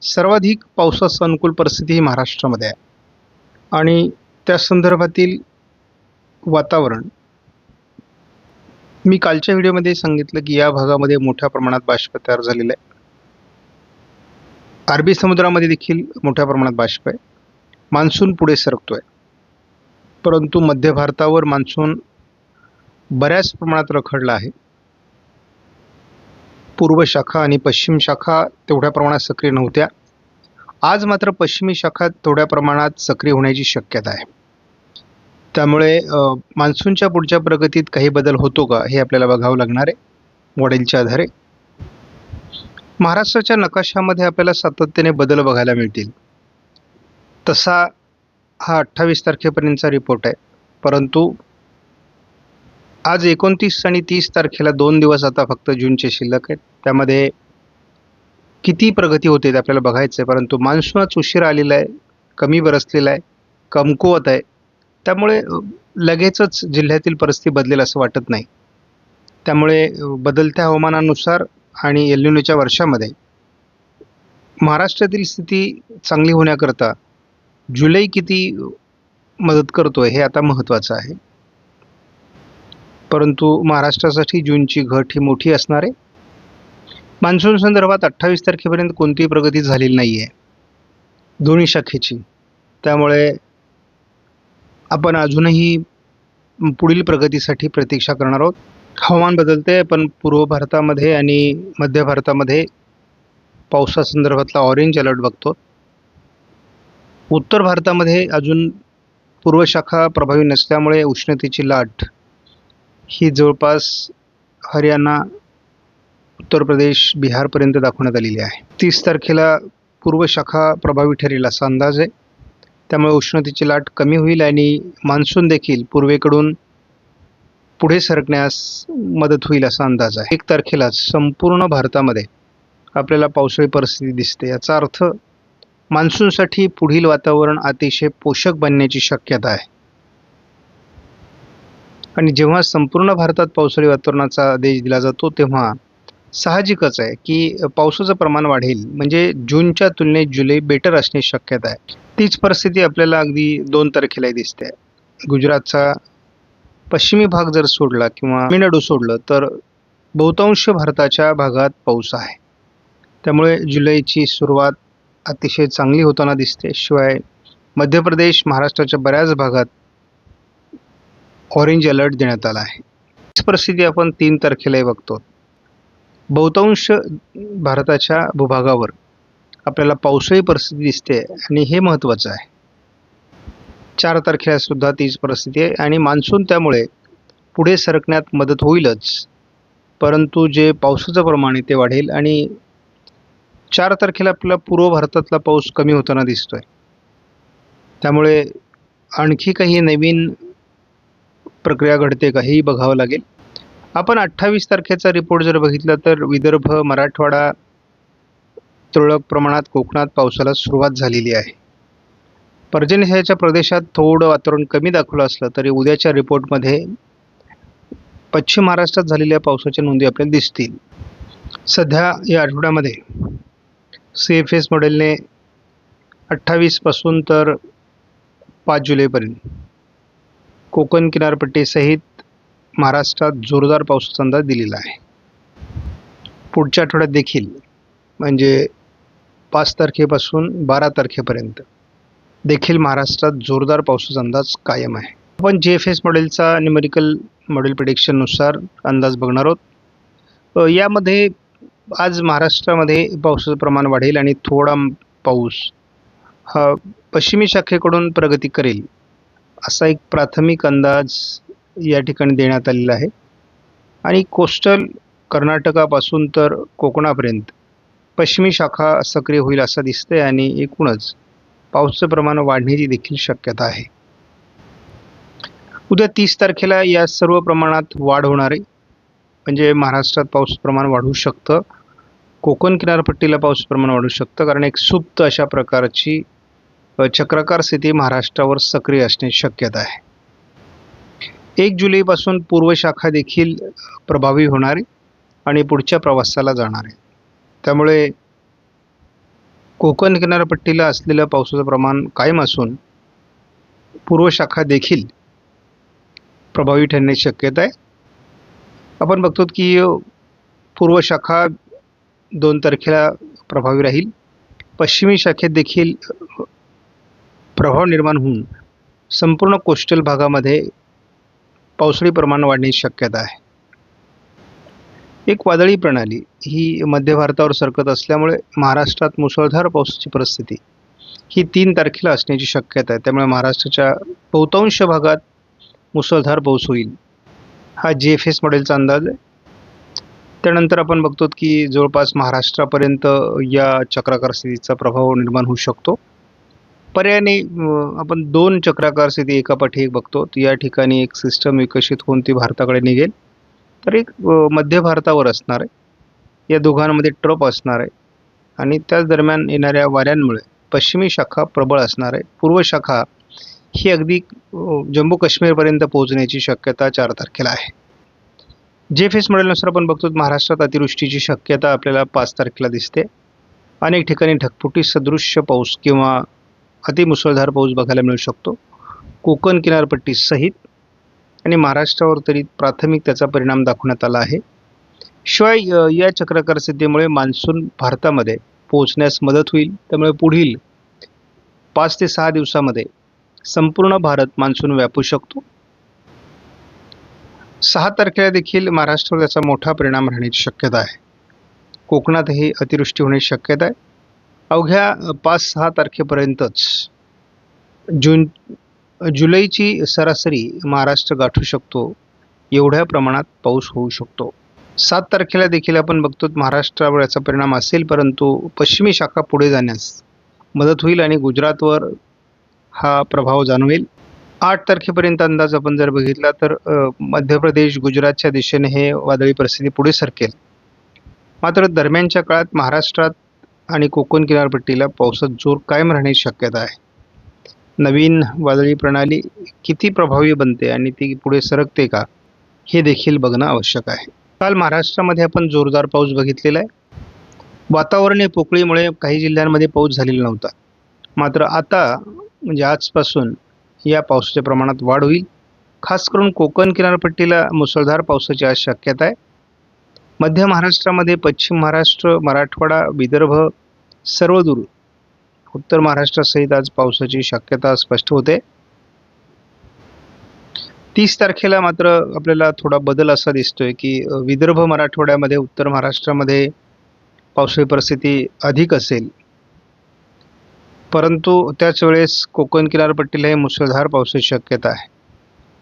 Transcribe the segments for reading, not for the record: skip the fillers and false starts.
सर्वाधिक पावसास अनुकूल परिस्थिती ही महाराष्ट्रामध्ये आहे आणि त्या संदर्भातील वातावरण मी कालच्या व्हिडिओमध्ये सांगितलं की या भागामध्ये मोठ्या प्रमाणात बाष्प तयार झालेलं आहे. अरबी समुद्रामध्ये देखील मोठ्या प्रमाणात बाष्प आहे. मान्सून पुढे सरकतोय, परंतु मध्य भारतावर मान्सून बऱ्याच प्रमाणात रखडला आहे. पूर्व शाखा आणि पश्चिम शाखा तेवढ्या प्रमाणात सक्रिय नव्हत्या. आज मात्र पश्चिमी शाखा थोड्या प्रमाणात सक्रिय होण्याची शक्यता आहे. त्यामुळे मान्सूनच्या पुढच्या प्रगतीत काही बदल होतो का हे आपल्याला बघावं लागणार आहे मॉडेलच्या आधारे. महाराष्ट्राच्या नकाशामध्ये आपल्याला सातत्याने बदल बघायला मिळतील. तसा हा 28 तारखेपर्यंतचा रिपोर्ट आहे, परंतु आज 29 आणि 30 तारखेला 2 दिवस आता फक्त जूनचे शिल्लक आहेत. त्यामध्ये किती प्रगती होते ते आपल्याला बघायचं आहे. परंतु मान्सूनच उशिरा आलेला आहे, कमी बरसलेला आहे, कमकुवत आहे. त्यामुळे लगेचच जिल्ह्यातील परिस्थिती बदलेल असं वाटत नाही. त्यामुळे बदलत्या हवामानानुसार आणि एल निनोच्या वर्षामध्ये महाराष्ट्रातील स्थिती चांगली होण्याकरता जुलै किती मदत करतोय हे आता महत्त्वाचं आहे. परंतु महाराष्ट्रासाठी जूनची घट ही मोठी असणार आहे. मान्सून संदर्भात 28 तारखेपर्यंत कोणतीही प्रगती झालेली नाही आहे दोन्ही शाखेची. त्यामुळे आपण अजूनही पुढील प्रगतीसाठी प्रतीक्षा करणार आहोत. हवामान बदलते, पण पूर्व भारतामध्ये आणि मध्य भारतामध्ये पावसासंदर्भातला ऑरेंज अलर्ट बघतो. उत्तर भारतामध्ये अजून पूर्व शाखा प्रभावी नसल्यामुळे उष्णतेची लाट ही जवळपास हरियाणा, उत्तर प्रदेश, बिहारपर्यंत दाखवण्यात आलेली आहे. 30 तारखेला पूर्व शाखा प्रभावी ठरेल असा अंदाज आहे. त्यामुळे उष्णतेची लाट कमी होईल आणि मान्सून देखील पूर्वेकडून पुढे सरकण्यास मदत होईल असा अंदाज आहे. 1 तारखेला संपूर्ण भारतामध्ये आपल्याला पावसाळी परिस्थिती दिसते. याचा अर्थ मान्सूनसाठी पुढील वातावरण अतिशय पोषक बनण्याची शक्यता आहे. आणि जेव्हा संपूर्ण भारतात पावसाळी वातावरणाचा आदेश दिला जातो तेव्हा साहजिकच आहे की पावसाचं प्रमाण वाढेल. म्हणजे जूनच्या तुलनेत जुलै बेटर असण्याची शक्यता आहे. तीच परिस्थिती आपल्याला अगदी 2 तारखेलाही दिसते. गुजरातचा पश्चिमी भाग जर सोडला किंवा तामिळनाडू सोडलं तर बहुतांश भारताच्या भागात पाऊस आहे. त्यामुळे जुलैची सुरुवात अतिशय चांगली होताना दिसते. शिवाय मध्य प्रदेश, महाराष्ट्राच्या बऱ्याच भागात ऑरेंज अलर्ट देण्यात आला आहे. हीच परिस्थिती आपण 3 तारखेलाही बघतो. बहुतांश भारताच्या भूभागावर आपल्याला पावसाळी परिस्थिती दिसते आणि हे महत्त्वाचं आहे. 4 तारखेला सुद्धा तीच परिस्थिती आहे आणि मान्सून त्यामुळे पुढे सरकण्यात मदत होईलच, परंतु जे पावसाचं प्रमाण आहे ते वाढेल. आणि 4 तारखेला आपल्याला पूर्व भारतातला पाऊस कमी होताना दिसतोय. त्यामुळे आणखी काही नवीन प्रक्रिया घडते का हेही बघावं लागेल. आपण 28 तारखेचा रिपोर्ट जर बघितला तर विदर्भ, मराठवाडा, तुरळक प्रमाणात कोकणात पावसाला सुरुवात झालेली आहे. पर्जन्यछायेच्या प्रदेशात थोडं वातावरण कमी दाखवलं असलं तरी उद्याच्या रिपोर्टमध्ये पश्चिम महाराष्ट्रात झालेल्या पावसाच्या नोंदी आपल्याला दिसतील. सध्या या आठवड्यामध्ये CFS मॉडेलने 28 पासून तर 5 जुलैपर्यंत कोकण किनारपट्टीसहित महाराष्ट्रात जोरदार पावसाचा अंदाज दिलेला आहे. पुढच्या आठवड्यात देखील म्हणजे 5 तारखेपासून 12 तारखेपर्यंत देखील महाराष्ट्रात जोरदार पावसाचा अंदाज कायम आहे. आपण JFS मॉडेलचा न्यूमेरिकल मॉडेल प्रेडिक्शननुसार अंदाज बघणार आहोत. यामध्ये आज महाराष्ट्रामध्ये पावसाचं प्रमाण वाढेल आणि थोडा पाऊस हा पश्चिमी शाखेकडून प्रगती करेल असा एक प्राथमिक अंदाज या ठिकाणी देण्यात आलेला आहे. आणि कोस्टल कर्नाटकापासून तर कोकणापर्यंत पश्चिमी शाखा सक्रिय होईल असं दिसतंय आणि एकूणच पावसाचं प्रमाण वाढण्याची देखील शक्यता आहे. उद्या 30 तारखेला या सर्व प्रमाणात वाढ होणार आहे. म्हणजे महाराष्ट्रात पाऊस प्रमाण वाढू शकतं, कोकण किनारपट्टीला पाऊस प्रमाण वाढू शकतं, कारण एक सुप्त अशा प्रकारची चक्राकार स्थिती महाराष्ट्रावर सक्रिय असण्याची शक्यता आहे. 1 जुलैपासून पूर्व शाखा देखील प्रभावी होणार आहे आणि पुढच्या प्रवासाला जाणार आहे. त्यामुळे कोकण किनारपट्टीला असलेलं पावसाचं प्रमाण कायम असून पूर्व शाखा देखील प्रभावी ठरण्याची शक्यता आहे. आपण बघतो की पूर्व शाखा 2 तारखेला प्रभावी राहील. पश्चिमी शाखेत देखील प्रभाव निर्माण होऊन संपूर्ण कोस्टल भागामध्ये पावसाळी प्रमाण वाढण्याची शक्यता आहे. एक वादळी प्रणाली ही मध्य भारतावर सरकत असल्यामुळे महाराष्ट्रात मुसळधार पावसाची परिस्थिती ही 3 तारखेला असण्याची शक्यता आहे. त्यामुळे महाराष्ट्राच्या बहुतांश भागात मुसळधार पाऊस होईल, हा GFS मॉडेलचा अंदाज आहे. त्यानंतर आपण बघतो की जवळपास महाराष्ट्रापर्यंत या चक्राकार स्थितीचा प्रभाव निर्माण होऊ शकतो. पर्यायाने आपण 2 चक्राकार स्थिती एकापाठी एक बघतो. या ठिकाणी एक सिस्टम विकसित होऊन ती भारताकडे निघेल, तर एक मध्य भारतावर असणार आहे. या दोघांमध्ये ट्रप असणार आहे आणि त्याच दरम्यान येणाऱ्या वाऱ्यांमुळे पश्चिमी शाखा प्रबळ असणार आहे. पूर्व शाखा ही अगदी जम्मू काश्मीरपर्यंत पोहोचण्याची शक्यता 4 तारखेला आहे. GFS मॉडेलनुसार आपण बघतो महाराष्ट्रात अतिवृष्टीची शक्यता आपल्याला 5 तारखेला दिसते. अनेक ठिकाणी ढगफुटी सदृश्य पाऊस किंवा अतिमुसळधार पाऊस बघायला मिळू शकतो कोकण किनारपट्टी सहित, आणि महाराष्ट्रावर तरी प्राथमिक त्याचा परिणाम दाखवण्यात आला आहे. शिवाय या चक्राकार स्थितीमुळे मान्सून भारतामध्ये पोहोचण्यास मदत होईल. त्यामुळे पुढील 5 ते 6 दिवसामध्ये संपूर्ण भारत मान्सून व्यापू शकतो. 6 तारखेला देखील महाराष्ट्रावर त्याचा मोठा परिणाम राहण्याची शक्यता आहे. कोकणातही अतिवृष्टी होण्याची शक्यता आहे. अवघ्या 5-6 तारखेपर्यंतच जुलैची सरासरी महाराष्ट्र गाठू शकतो, एवढ्या प्रमाणात पाऊस होऊ शकतो. 7 तारखेला देखील आपण बघतो महाराष्ट्रावर याचा परिणाम असेल, परंतु पश्चिमी शाखा पुढे जाण्यास मदत होईल आणि गुजरातवर हा प्रभाव जाणवेल. 8 तारखेपर्यंत अंदाज आपण जर बघितला तर मध्य प्रदेश गुजरातच्या दिशेने हे वादळी परिस्थिती पुढे सरकेल. मात्र दरम्यानच्या काळात महाराष्ट्रात आणि कोकण किनारपट्टीला पावसाचा जोर कायम राहण्याची शक्यता आहे. नवीन वादळी प्रणाली किती प्रभावी बनते आणि ती पुढे सरकते का, हे देखील बघणं आवश्यक आहे. काल महाराष्ट्रामध्ये आपण जोरदार पाऊस बघितलेला आहे. वातावरणीय पोकळीमुळे काही जिल्ह्यांमध्ये पाऊस झालेला नव्हता. मात्र आता म्हणजे आजपासून या पावसाच्या प्रमाणात वाढ होईल. खास करून कोकण किनारपट्टीला मुसळधार पावसाची आज शक्यता आहे. मध्य महाराष्ट्रामध्ये पश्चिम महाराष्ट्र, मराठवाडा, विदर्भ, सर्वदूर उत्तर महाराष्ट्रासहित आज पावसाची शक्यता स्पष्ट होते. 30 तारखेला मात्र आपल्याला थोडा बदल असा दिसतोय की विदर्भ मराठवाड्यामध्ये, उत्तर महाराष्ट्रामध्ये पावसाची परिस्थिती अधिक असेल, परंतु त्याच वेळेस कोकण किनारपट्टीलाही मुसळधार पावसाची शक्यता आहे.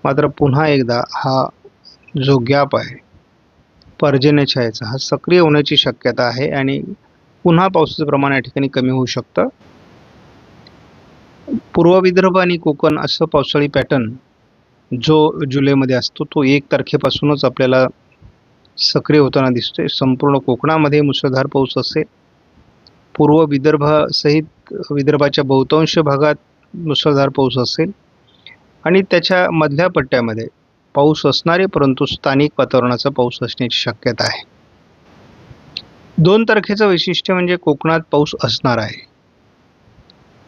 मात्र पुन्हा एकदा हा जो गॅप आहे पर्जन्यछायेचा, हा सक्रिय होण्याची शक्यता आहे आणि पुन्हा पावसाचं प्रमाण या ठिकाणी कमी होऊ शकतं. पूर्व विदर्भ आणि कोकण असं पावसाळी पॅटर्न जो जुलैमध्ये असतो तो 1 तारखेपासूनच आपल्याला सक्रिय होताना दिसतोय. संपूर्ण कोकणामध्ये मुसळधार पाऊस असेल. पूर्व विदर्भासहित विदर्भाच्या बहुतांश भागात मुसळधार पाऊस असेल आणि त्याच्या मधल्या पट्ट्यामध्ये पाऊस असणारे परंतु स्थानिक वातावरणाचा पाऊस असण्याची शक्यता आहे. 2 तारखेचं वैशिष्ट्य म्हणजे कोकणात पाऊस असणार आहे.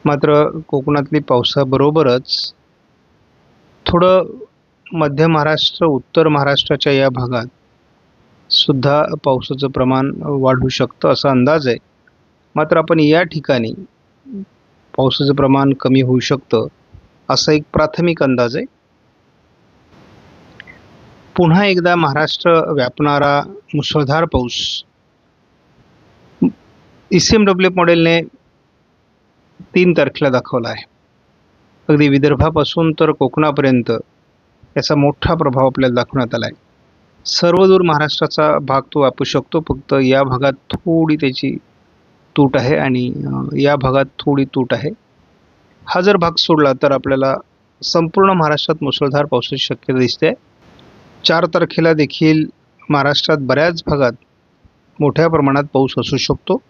मात्र कोकणातली पावसाबरोबरच थोडं मध्य महाराष्ट्र, उत्तर महाराष्ट्राच्या या भागात सुद्धा पावसाचं प्रमाण वाढू शकतं असा अंदाज आहे. मात्र आपण या ठिकाणी पावसाचं प्रमाण कमी होऊ शकतं असा एक प्राथमिक अंदाज आहे. पुन्हा एकदा महाराष्ट्र व्यापणारा मुसळधार पाऊस ECMWF मॉडेलने 3 तारखेला दाखवला आहे. अगदी विदर्भापासून तर कोकणापर्यंत याचा मोठा प्रभाव आपल्याला दाखवण्यात आला आहे. सर्वदूर महाराष्ट्राचा भाग तो व्यापू शकतो, फक्त या भागात थोडी त्याची तूट आहे आणि या भागात थोडी तूट आहे. हा जर भाग सोडला तर आपल्याला संपूर्ण महाराष्ट्रात मुसळधार पावसाची शक्यता दिसते. 4 तारखेला देखील महाराष्ट्रात बऱ्याच भागात मोठ्या प्रमाणात पाऊस असू शकतो.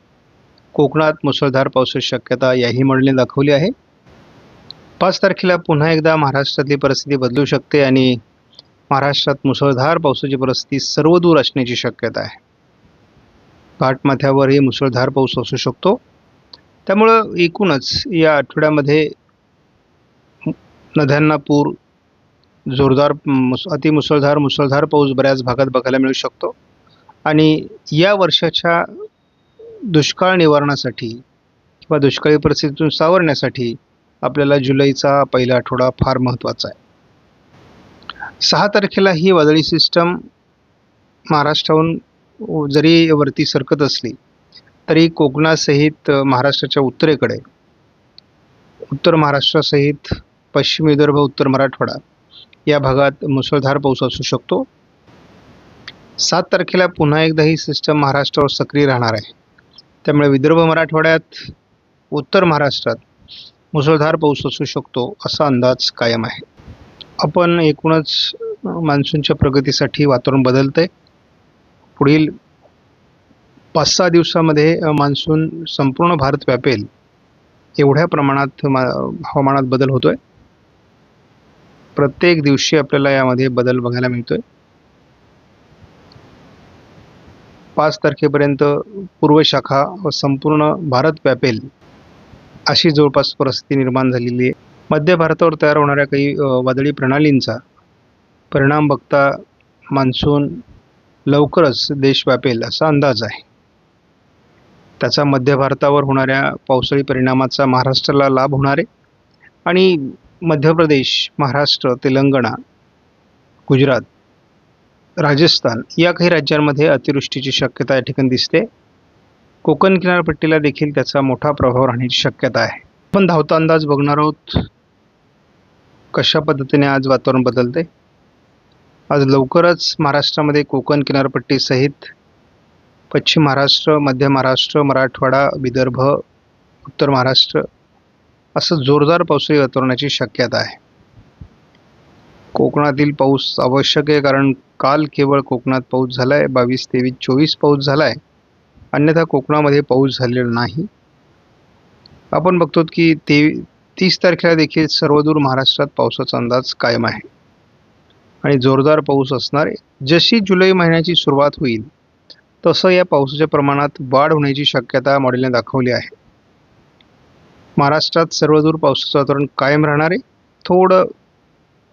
कोकणात मुसळधार पावसाची शक्यता याही मॉडेलने दाखवली आहे. 5 तारखेला पुन्हा एकदा महाराष्ट्रातली परिस्थिती बदलू शकते आणि महाराष्ट्रात मुसळधार पावसाची परिस्थिती सर्वदूर असण्याची शक्यता आहे. घाटमाथ्यावरही मुसळधार पाऊस असू शकतो. त्यामुळं एकूणच या आठवड्यामध्ये नद्यांना पूर, जोरदार मुसळधार पाऊस बऱ्याच भागात बघायला मिळू शकतो. आणि या वर्षाच्या दुष्काळ निवारणासाठी किंवा दुष्काळी परिस्थितीतून सावरण्यासाठी आपल्याला जुलैचा पहिला आठवडा फार महत्त्वाचा आहे. 6 तारखेला ही वादळी सिस्टम महाराष्ट्राहून जरी वरती सरकत असली तरी कोकणासहित महाराष्ट्राच्या उत्तरेकडे, उत्तर महाराष्ट्रासहित पश्चिम विदर्भ, उत्तर मराठवाडा या भागात मुसळधार पाऊस असू शकतो. 7 तारखेला पुन्हा एकदा ही सिस्टम महाराष्ट्रावर सक्रिय राहणार आहे. त्यामुळे विदर्भ, मराठवाड्यात, उत्तर महाराष्ट्रात मुसळधार पाऊस असू शकतो असा अंदाज कायम आहे. आपण एकूणच मान्सूनच्या प्रगतीसाठी वातावरण बदलतंय. पुढील 5-6 दिवसामध्ये मान्सून संपूर्ण भारत व्यापेल एवढ्या प्रमाणात हवामानात बदल होतोय. प्रत्येक दिवशी आपल्याला यामध्ये बदल बघायला मिळतोय. 5 तारखेपर्यंत पूर्व शाखा व संपूर्ण भारत व्यापेल अशी जवळपास परिस्थिती निर्माण झालेली आहे. मध्य भारतावर तयार होणाऱ्या काही वादळी प्रणालींचा परिणाम बघता मान्सून लवकरच देश व्यापेल असा अंदाज आहे. त्याचा मध्य भारतावर होणाऱ्या पावसाळी परिणामाचा महाराष्ट्राला लाभ होणार आहे आणि मध्य प्रदेश, महाराष्ट्र, तेलंगणा, गुजरात, राजस्थान या काही राज्यांमध्ये अतिवृष्टीची शक्यता या ठिकाणी दिसते. कोकण किनारपट्टीला देखील त्याचा मोठा प्रभाव राहण्याची शक्यता आहे. आपण धावता अंदाज बघणार आहोत कशा पद्धतीने आज वातावरण बदलते. आज लवकरच महाराष्ट्रामध्ये कोकण किनारपट्टीसहित पश्चिम महाराष्ट्र, मध्य महाराष्ट्र, मराठवाडा, विदर्भ, उत्तर महाराष्ट्र असं जोरदार पावसाळी वातावरणाची शक्यता आहे. कोकणातील पाऊस आवश्यक आहे, कारण काल केवळ कोकणात पाऊस झाला आहे. 22, 23, 24 पाऊस झाला आहे. अन्यथा कोकणामध्ये पाऊस झालेला नाही. आपण बघतो की 30 तारखेला देखील सर्वदूर महाराष्ट्रात पावसाचा अंदाज कायम आहे आणि जोरदार पाऊस असणार आहे. जशी जुलै महिन्याची सुरुवात होईल तसं या पावसाच्या प्रमाणात वाढ होण्याची शक्यता मॉडेलने दाखवली आहे. महाराष्ट्रात सर्वदूर पावसाचं वातावरण कायम राहणार आहे. थोडं